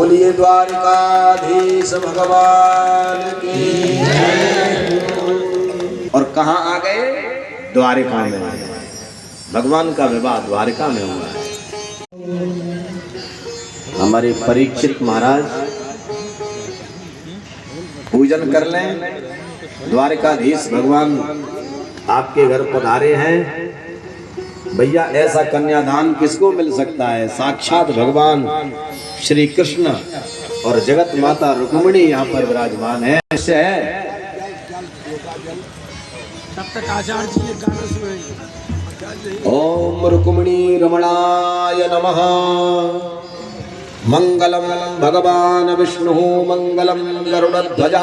बोलिए द्वारिकाधीश भगवान की। और कहाँ आ गए? द्वारिका में। भगवान का विवाह द्वारिका में हुआ है। हमारे परीक्षित महाराज पूजन कर लें। द्वारिकाधीश भगवान आपके घर पधारे हैं। भैया ऐसा कन्यादान किसको मिल सकता है? साक्षात भगवान श्री कृष्ण और जगत माता रुक्मिणी यहाँ पर विराजमान है। तब तक आचार्य जी एक गाना सुनाएंगे। ओम रुक्मिणी रमणाय नमः। मंगलम भगवान विष्णु मंगलम गरुड़ध्वज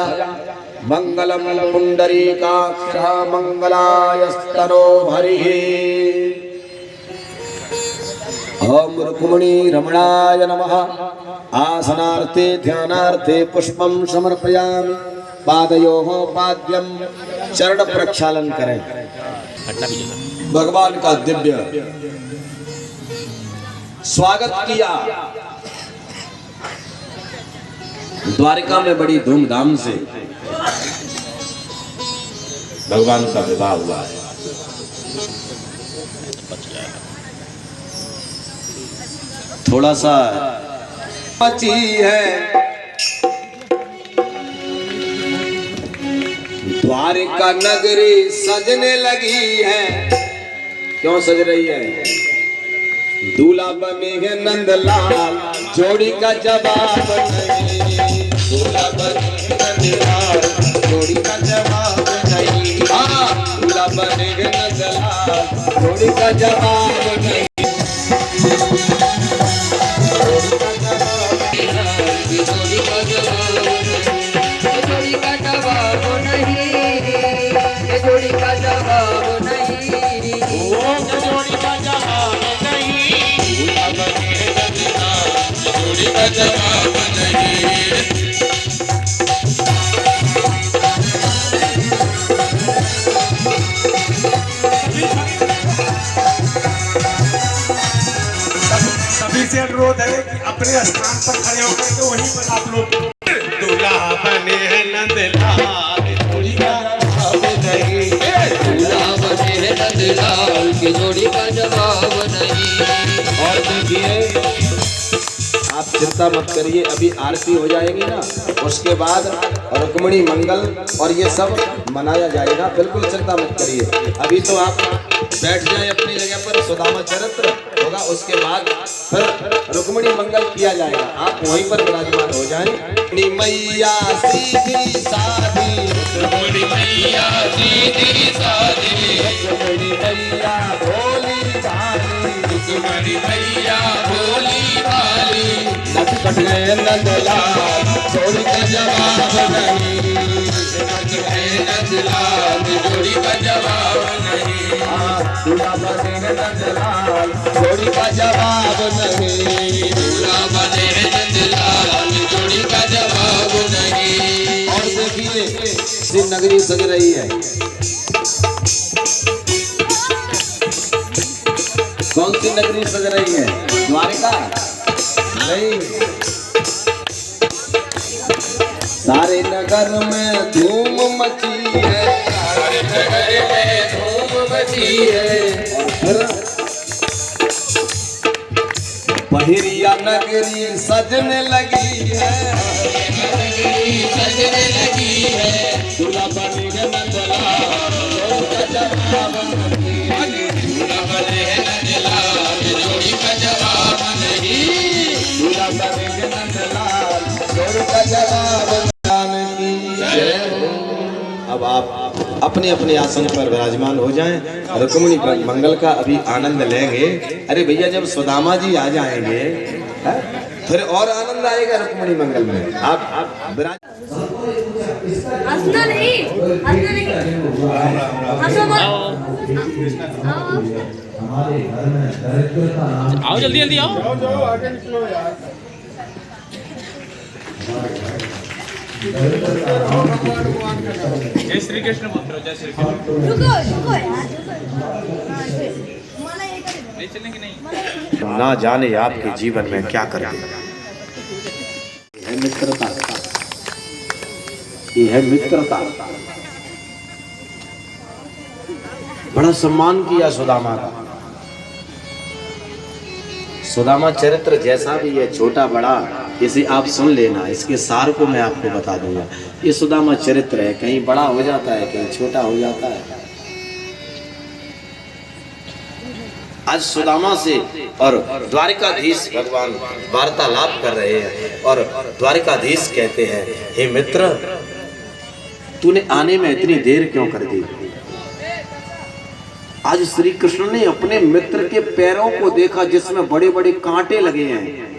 मंगलम पुंडरीकाक्ष मंगलायस्तनो हरिः। ओम रुक्मिणी रमणाय नमः। आसनार्थे ध्यानार्थे पुष्पम समर्पयामि। पादयोः पाद्यम चरण प्रक्षालन करें। भगवान का दिव्य स्वागत किया। द्वारिका में बड़ी धूमधाम से भगवान का विवाह हुआ है। थोड़ा सा बची है। द्वारिका नगरी सजने लगी है। क्यों सज रही है? दूल्हा बने है नंदलाल, जोड़ी का जवाब नहीं। दूल्हा बने है नंदलाल, जोड़ी का जवाब नहीं। हाँ, दूल्हा बने है नंदलाल, जोड़ी का जवाब नहीं। जवाब नहीं। सभी से अनुरोध है कि अपने स्थान पर खड़े होकर के वहीं पर आप लोग। दूल्हा बने हैं नंदलाल, जोड़ी का जवाब नहीं। दूल्हा बने हैं नंदलाल की जोड़ी का जवाब नहीं। और देखिए, आप चिंता मत करिए, अभी आरती हो जाएगी ना, उसके बाद रुक्मिणी मंगल और ये सब मनाया जाएगा। बिल्कुल चिंता मत करिए। अभी तो आप बैठ जाए अपनी जगह पर, सुदामा चरित्र होगा, उसके बाद फिर रुक्मिणी मंगल किया जाएगा। आप वहीं पर विराजमान हो जाएं। रुक्मिणी मैया सीधी सादी, रुक्मिणी मैया सीधी सादी, रुक्मिणी मैया भोली भाली, रुक्मिणी मैया भोली भाली। नटखट है नंदलाल, जोड़ी का जवाब नहीं। नटखट है नंदलाल, जोड़ी का जवाब नहीं। दूल्हा बने हैं नंदलाल, जोड़ी का जवाब नहीं। दूल्हा बने हैं नंदलाल, जोड़ी का जवाब नहीं। और देखिए, श्री नगरी सज रही है। कौन सी नगरी सज रही है? द्वारिका नहीं। सारे नगर में धूम मची है, सारे नगर में धूम मची है। और फिर बहिरिया नगरी सजने लगी है। सजने लगी है। दूल्हा बने हैं नंदलाल, जोड़ी का जवाब नहीं। दूल्हा बने हैं नंदलाल, जोड़ी का जवाब नहीं। दूल्हा बने हैं नंदलाल, जोड़ी का जवाब नहीं। अब आप अपने अपने आसन पर विराजमान हो जाएं। रुक्मिणी मंगल का अभी आनंद लेंगे। अरे भैया, जब सुदामा जी आ जाएंगे फिर और आनंद आएगा रुक्मिणी मंगल में। आप विराज हंसना नहीं, हंसना नहीं, हंसो मत। आओ जल्दी जल्दी आओ। जाओ आगे निकलो यार। जय श्री कृष्ण पुत्र, जय श्री कृष्ण। रुको रुको यार, रुको। माना ये करे। नहीं चलेंगे नहीं। ना जाने आपके जीवन में क्या कर देगा। मित्रता, ये है मित्रता। बड़ा सम्मान किया सुदामा का। सुदामा चरित्र जैसा भी है, छोटा बड़ा, इसे आप सुन लेना, इसके सार को मैं आपको बता दूंगा। ये सुदामा चरित्र है, कहीं बड़ा हो जाता है, कहीं छोटा हो जाता है। आज सुदामा से और द्वारिकाधीश भगवान वार्तालाप कर रहे हैं और द्वारिकाधीश कहते हैं, हे मित्र, तूने आने में इतनी देर क्यों कर दी? आज श्री कृष्ण ने अपने मित्र के पैरों को देखा जिसमें बड़े बड़े कांटे लगे हैं।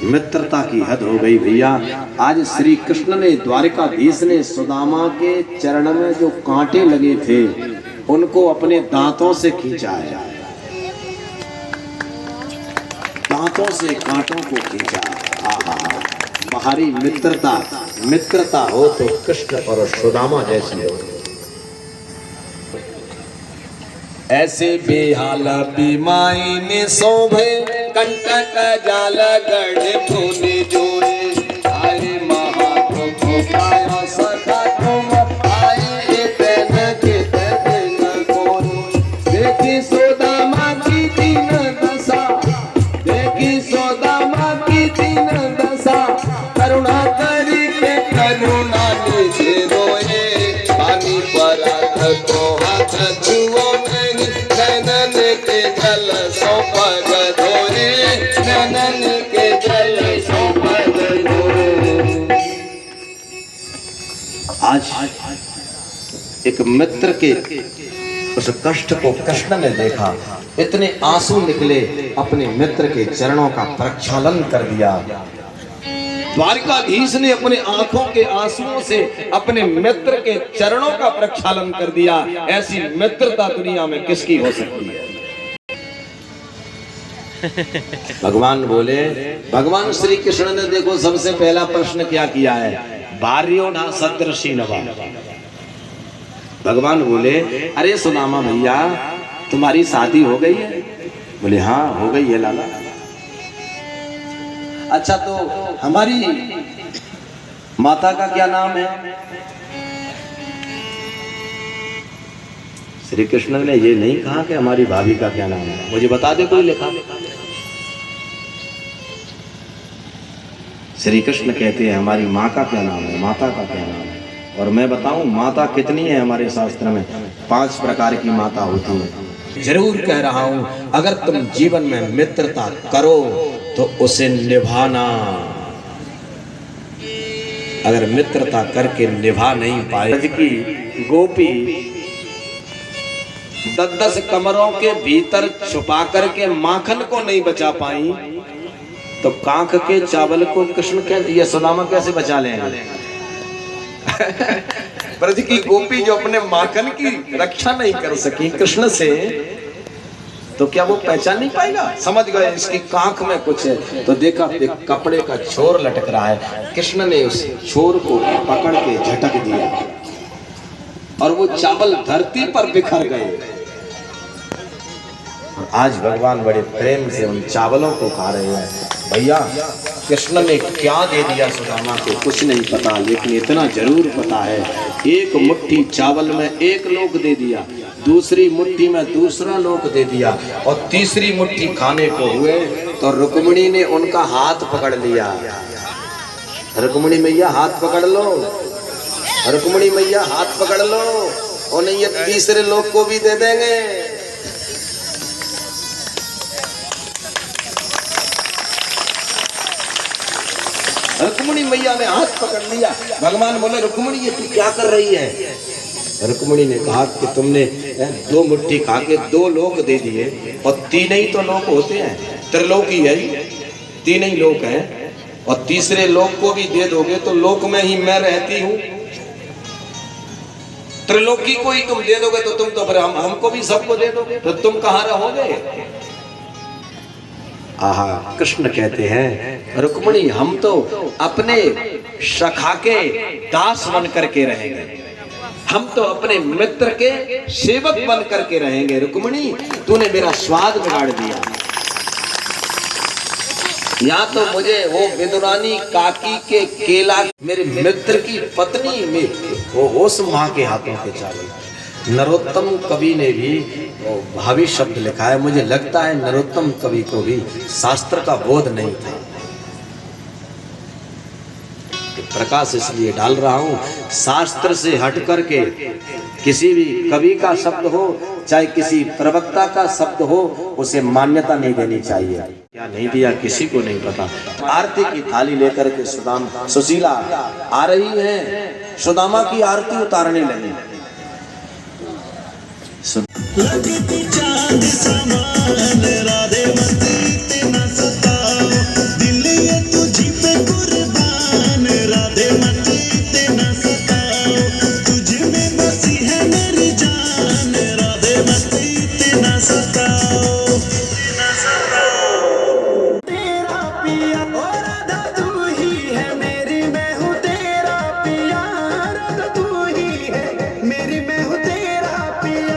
मित्रता की हद हो गई भैया। आज श्री कृष्ण ने, द्वारिकाधीश ने सुदामा के चरण में जो कांटे लगे थे उनको अपने दांतों से खींचा है, दांतों से कांटों को खींचा। आहा, बाहरी मित्रता, मित्रता हो तो कृष्ण और सुदामा जैसी हो। ऐसे बेहाल बीमाई ने शोभे, कंटक जाल गढ़ फूले जोड़े। आए महाप्रभु पाया सखा तुम, आए तन के तन को। देखी सुदामा की दीन दशा, देखी सुदामा की दीन दशा, करुणा करी के करुणा निधे रोए। पानी परात को हाथ छुओ, नैनन के जल सो पग धोए, नैनन के जल सो पग धोए। आज एक मित्र के उस कष्ट को कृष्ण ने देखा, इतने आंसू निकले, अपने मित्र के चरणों का प्रक्षालन कर दिया। द्वारिकाधीश ने अपने आंखों के आंसुओं से अपने मित्र के चरणों का प्रक्षालन कर दिया। ऐसी मित्रता दुनिया में किसकी हो सकती है? भगवान बोले, भगवान श्री कृष्ण ने देखो सबसे पहला प्रश्न क्या किया है, भार्यो ना सदृशी नवा। भगवान बोले, अरे सुदामा भैया, तुम्हारी शादी हो गई है? बोले हाँ हो गई है लाला। अच्छा, तो हमारी माता का क्या नाम है? श्री कृष्ण ने ये नहीं कहा कि हमारी भाभी का क्या नाम है, मुझे बता दे कोई लिखा। श्री कृष्ण कहते हैं हमारी माँ का क्या नाम है, माता का क्या नाम है। और मैं बताऊं माता कितनी है हमारे शास्त्र में, 5 प्रकार की माता होती है। जरूर कह रहा हूं, अगर तुम जीवन में मित्रता करो तो उसे निभाना। अगर मित्रता करके निभा नहीं पाए, ब्रज की गोपी 10-10 कमरों के भीतर छुपा करके माखन को नहीं बचा पाई, तो कांख के चावल को कृष्ण के सुदामा कैसे बचा लेंगे? ब्रज की गोपी जो अपने माखन की रक्षा नहीं कर सकी कृष्ण से, तो क्या वो पहचान नहीं पाएगा? समझ गए इसकी कांख में कुछ है, तो देखा एक कपड़े का छोर लटक रहा है। कृष्ण ने उस छोर को पकड़ के झटक दिया और वो चावल धरती पर बिखर गए। और आज भगवान बड़े प्रेम से उन चावलों को खा रहे हैं। भैया, कृष्ण ने क्या दे दिया सुदामा को कुछ नहीं पता, लेकिन इतना जरूर पता है, एक मुट्ठी चावल में एक लोक दे दिया, दूसरी मुट्ठी में दूसरा लोक दे दिया, और तीसरी मुट्ठी खाने को हुए तो रुक्मिणी ने उनका हाथ पकड़ लिया। रुक्मिणी मैया हाथ पकड़ लो, रुक्मिणी मैया हाथ पकड़ लो, और नहीं ये तीसरे लोक को भी दे देंगे। रुक्मिणी मैया ने हाथ पकड़ लिया। भगवान बोले, रुक्मिणी ये तू क्या कर रही है? रुक्मिणी ने कहा कि तुमने 2 मुट्ठी खा के 2 लोक दे दिए, और 3 ही तो लोक होते हैं, त्रिलोकी है, 3 ही लोक हैं, और तीसरे लोक को भी दे दोगे तो लोक में ही मैं रहती हूँ। त्रिलोकी को ही तुम दे दोगे तो तुम तो फिर हमको भी सबको दे दोगे, तो तुम कहाँ रहोगे? आहा, कृष्ण कहते हैं, रुक्मिणी हम तो अपने सखा के दास बन करके रहेंगे, हम तो अपने मित्र के सेवक बन करके रहेंगे। रुक्मिणी, तूने मेरा स्वाद बिगाड़ दिया। या तो मुझे वो विदुरानी काकी के केला मेरे मित्र की पत्नी में वो उस माँ के हाथों के चावल। नरोत्तम कवि ने भी वो भावी शब्द लिखा है। मुझे लगता है नरोत्तम कवि को भी शास्त्र का बोध नहीं था। प्रकाश इसलिए डाल रहा हूँ, शास्त्र से हट करके किसी भी कवि का शब्द हो चाहे किसी प्रवक्ता का शब्द हो उसे मान्यता नहीं देनी चाहिए। क्या नहीं दिया किसी को नहीं पता। आरती की थाली लेकर के सुशीला आ रही है, सुदामा की आरती उतारने लगी। लगती चांद समान राधे मती इतना सताओ, दिल ये तुझी पे कुर्बान राधे मती इतना सताओ, तुझ में बसी है मेरी जान राधे मती इतना सताओ, इतना सताओ। तेरा पिया ओ राधा तू ही है मेरी, मैं हूँ तेरा पिया राधा तू ही है मेरी, मैं हूँ तेरा पिया।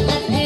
पत्थर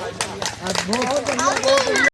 अद्भुत